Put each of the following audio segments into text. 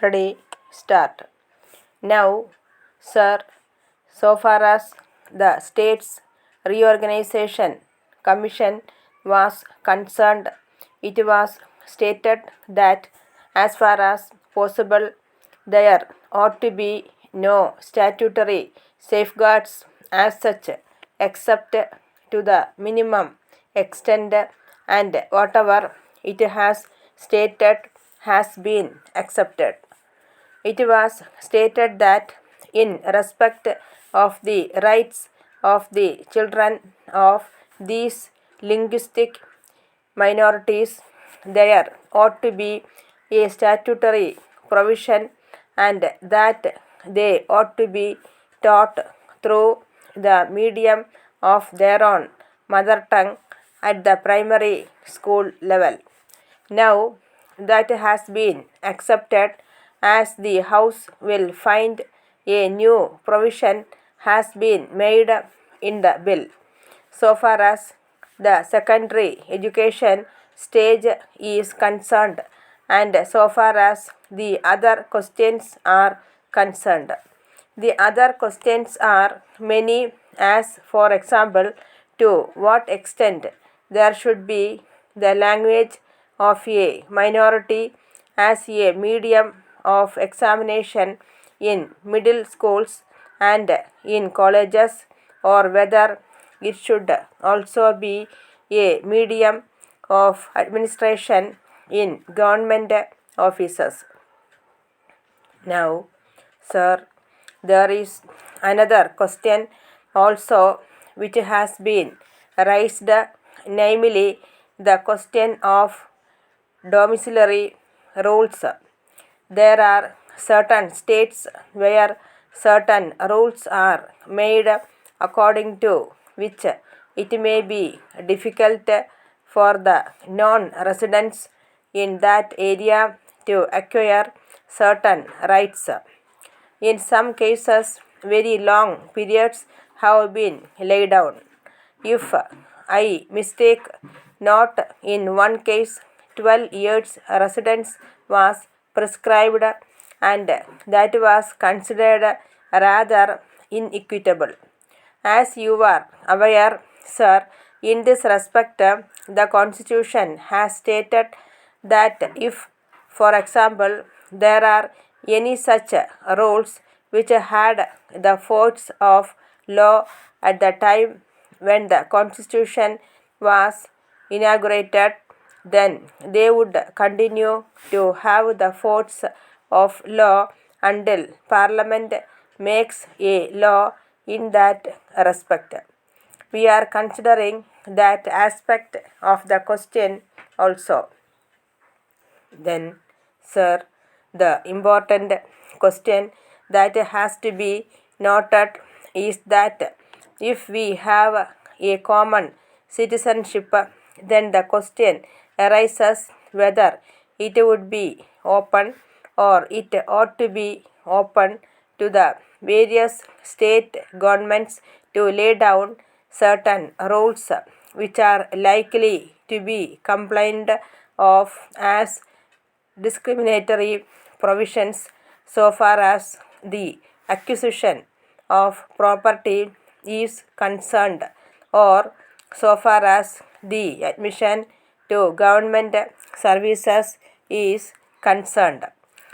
Ready, start. Now, sir, so far as the state's reorganization commission was concerned, it was stated that as far as possible, there ought to be no statutory safeguards as such, except to the minimum extent, and whatever it has stated has been accepted. It was stated that in respect of the rights of the children of these linguistic minorities, there ought to be a statutory provision and that they ought to be taught through the medium of their own mother tongue at the primary school level. Now that has been accepted, as the House will find a new provision has been made in the bill. So far as the secondary education stage is concerned, and so far as the other questions are concerned. The other questions are many, as for example, to what extent there should be the language of a minority as a medium of examination in middle schools and in colleges, or whether it should also be a medium of administration in government offices. Now, sir, there is another question also which has been raised, namely the question of domiciliary rules. There are certain states where certain rules are made according to which it may be difficult for the non-residents in that area to acquire certain rights. In some cases, very long periods have been laid down. If I mistake not, in one case 12 years residence was prescribed, and that was considered rather inequitable. As you are aware, sir, in this respect, the Constitution has stated that if, for example, there are any such rules which had the force of law at the time when the Constitution was inaugurated, then they would continue to have the force of law until Parliament makes a law in that respect. We are considering that aspect of the question also. Then, sir, the important question that has to be noted is that if we have a common citizenship, then the question arises whether it would be open, or it ought to be open to the various state governments to lay down certain rules which are likely to be complained of as discriminatory provisions so far as the acquisition of property is concerned, or so far as the admission to government services is concerned.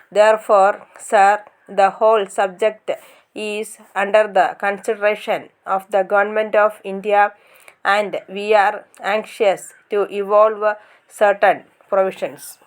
Therefore, sir, the whole subject is under the consideration of the Government of India, and we are anxious to evolve certain provisions.